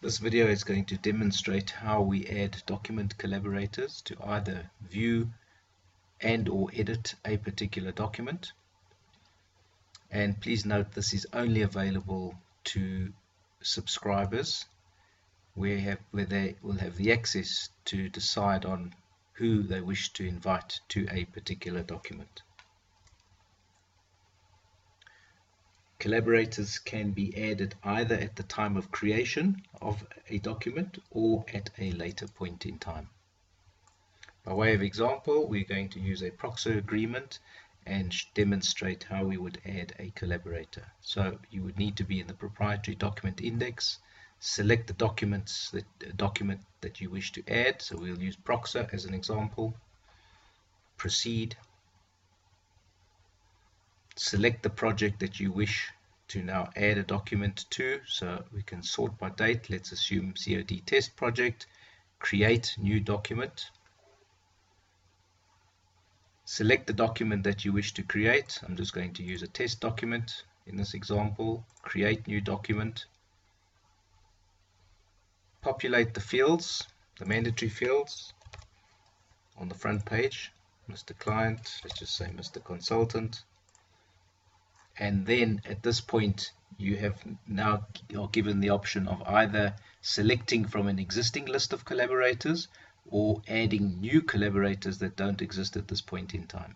This video is going to demonstrate how we add document collaborators to either view and or edit a particular document. And please note this is only available to subscribers where they will have the access to decide on who they wish to invite to a particular document. Collaborators can be added either at the time of creation of a document or at a later point in time. By way of example, we're going to use a proxy agreement and demonstrate how we would add a collaborator. So you would need to be in the proprietary document index, select the document that you wish to add. So we'll use proxy as an example. Proceed. Select the project that you wish to now add a document to. So we can sort by date. Let's assume COD test project. Create new document. Select the document that you wish to create. I'm just going to use a test document in this example. Create new document. Populate the fields, the mandatory fields on the front page. Mr. Client, let's just say Mr. Consultant. And then at this point you have now are given the option of either selecting from an existing list of collaborators or adding new collaborators that don't exist at this point in time.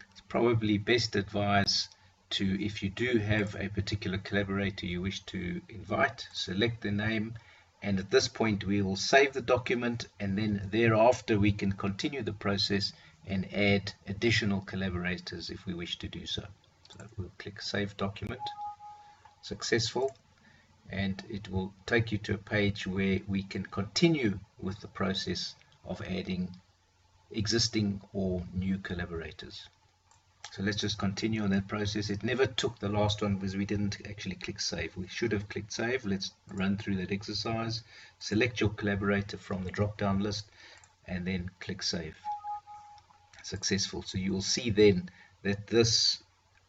It's probably best advised to, if you do have a particular collaborator you wish to invite, select the name, and at this point we will save the document, and then thereafter we can continue the process and add additional collaborators if we wish to do so. So we'll click Save Document, Successful, and it will take you to a page where we can continue with the process of adding existing or new collaborators. So let's just continue on that process. It never took the last one because we didn't actually click Save. We should have clicked Save. Let's run through that exercise. Select your collaborator from the drop-down list and then click Save. Successful. So you will see then that this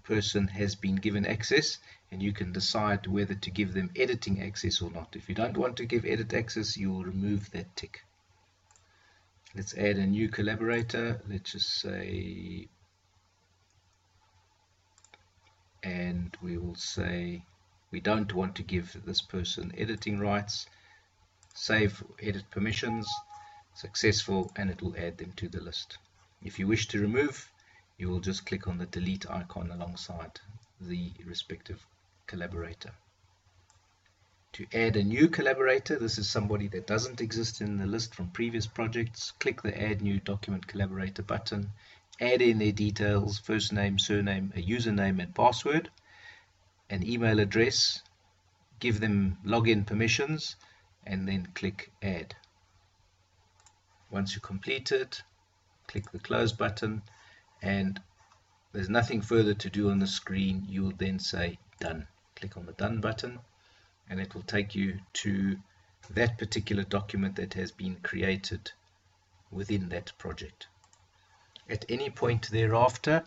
person has been given access, and you can decide whether to give them editing access or not. If you don't want to give edit access, you will remove that tick. Let's add a new collaborator. Let's just say, and we will say we don't want to give this person editing rights. Save edit permissions. Successful, and it will add them to the list. If you wish to remove, you will just click on the delete icon alongside the respective collaborator. To add a new collaborator, this is somebody that doesn't exist in the list from previous projects. Click the Add New Document Collaborator button. Add in their details, first name, surname, a username and password, an email address, give them login permissions, and then click Add. Once you complete it, click the Close button, and there's nothing further to do on the screen. You will then say Done. Click on the Done button, and it will take you to that particular document that has been created within that project. At any point thereafter,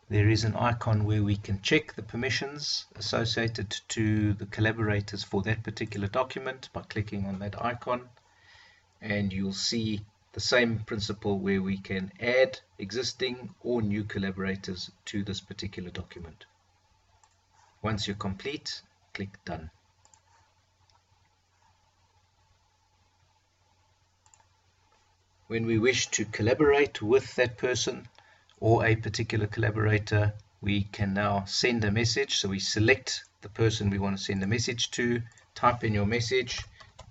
there is an icon where we can check the permissions associated to the collaborators for that particular document by clicking on that icon, and you'll see the same principle where we can add existing or new collaborators to this particular document. Once you're complete, click Done. When we wish to collaborate with that person or a particular collaborator, we can now send a message. So we select the person we want to send a message to, type in your message,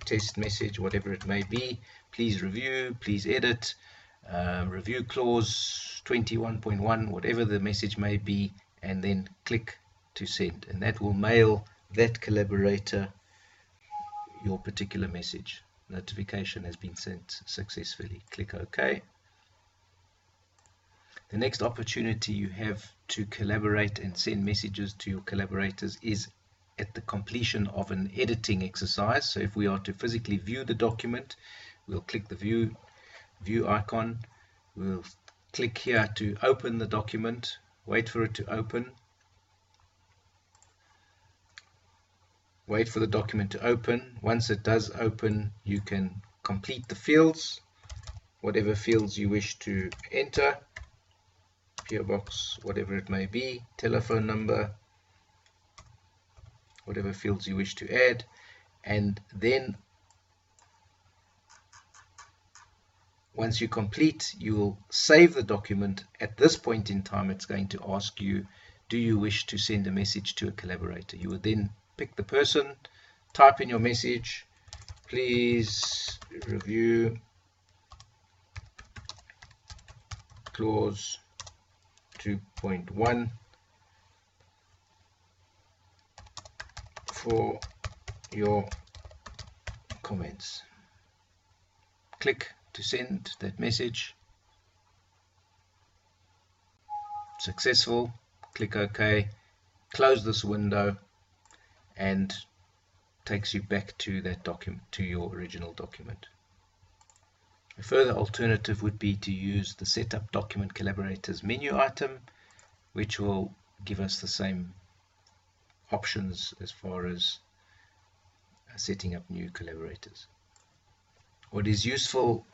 test message, whatever it may be. Please review, please edit, review clause 21.1, whatever the message may be, and then click to send. And that will mail that collaborator your particular message. Notification has been sent successfully. Click OK. The next opportunity you have to collaborate and send messages to your collaborators is at the completion of an editing exercise. So if we are to physically view the document, we'll click the view icon. We'll click here to open the document, wait for it to open. wait for the document to open. Once it does open, you can complete the fields, whatever fields you wish to enter, PO box, whatever it may be, telephone number, whatever fields you wish to add, and then once you complete, you will save the document. At this point in time, it's going to ask you, do you wish to send a message to a collaborator? You would then pick the person, type in your message, please review clause 2.1 for your comments. Click to send that message. Successful. Click OK. Close this window, and takes you back to that document, to your original document. A further alternative would be to use the Setup Document Collaborators menu item, which will give us the same options as far as setting up new collaborators. What is useful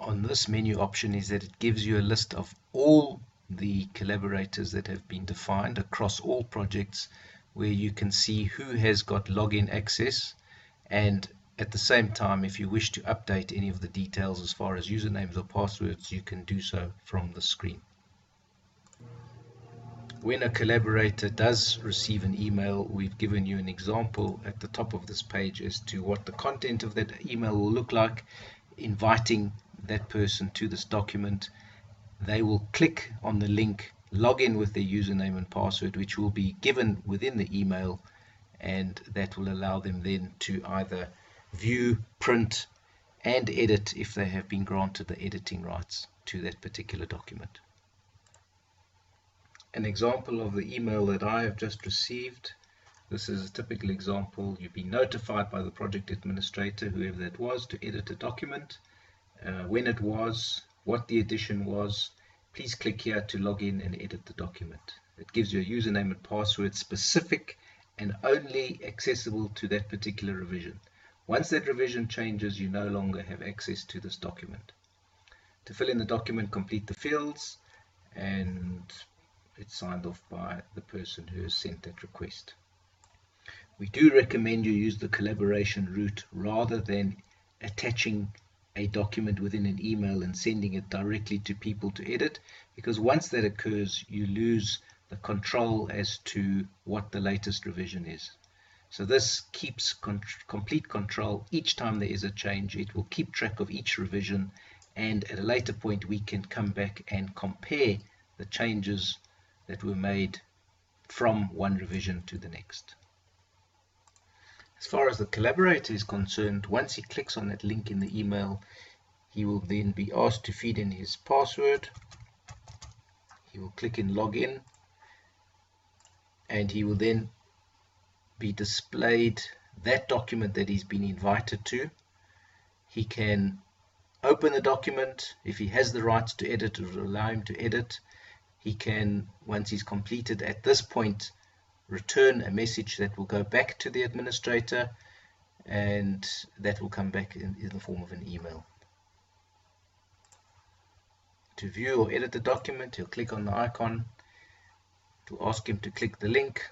on this menu option is that it gives you a list of all the collaborators that have been defined across all projects, where you can see who has got login access, and at the same time, if you wish to update any of the details as far as usernames or passwords, you can do so from the screen. When a collaborator does receive an email, we've given you an example at the top of this page as to what the content of that email will look like, inviting that person to this document. They will click on the link, log in with their username and password, which will be given within the email, and that will allow them then to either view, print, and edit if they have been granted the editing rights to that particular document. An example of the email that I have just received. This is a typical example. You've been notified by the project administrator, whoever that was, to edit a document, when it was, what the edition was. Please click here to log in and edit the document. It gives you a username and password specific and only accessible to that particular revision. Once that revision changes, you no longer have access to this document. To fill in the document, complete the fields, and it's signed off by the person who has sent that request. We do recommend you use the collaboration route rather than attaching a document within an email and sending it directly to people to edit, because once that occurs, you lose the control as to what the latest revision is. So this keeps complete control. Each time there is a change, it will keep track of each revision, and at a later point we can come back and compare the changes that were made from one revision to the next. As far as the collaborator is concerned, once he clicks on that link in the email, he will then be asked to feed in his password. He will click in login, and he will then be displayed that document that he's been invited to. He can open the document. If he has the rights to edit, it will allow him to edit. He can, once he's completed at this point, return a message that will go back to the administrator, and that will come back in the form of an email. To view or edit the document, he'll click on the icon. It will ask him to click the link.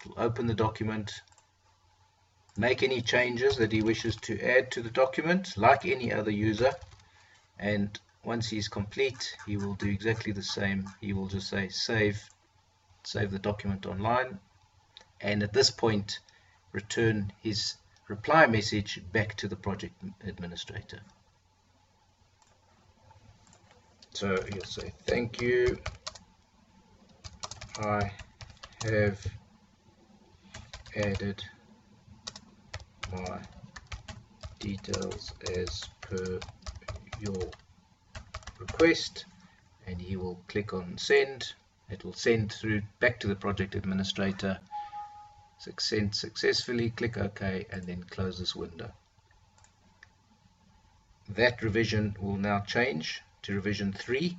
It will open the document, make any changes that he wishes to add to the document like any other user, and once he's complete, he will do exactly the same. He will just say save the document online, and at this point return his reply message back to the project administrator. So you'll say, thank you, I have added my details as per your request, and he will click on send. It will send through back to the project administrator. Sent successfully. Click OK, and then close this window. That revision will now change to revision 3,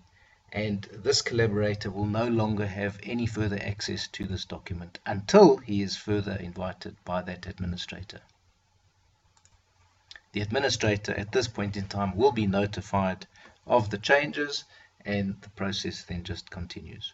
and this collaborator will no longer have any further access to this document until he is further invited by that administrator. The administrator at this point in time will be notified of the changes, and the process then just continues.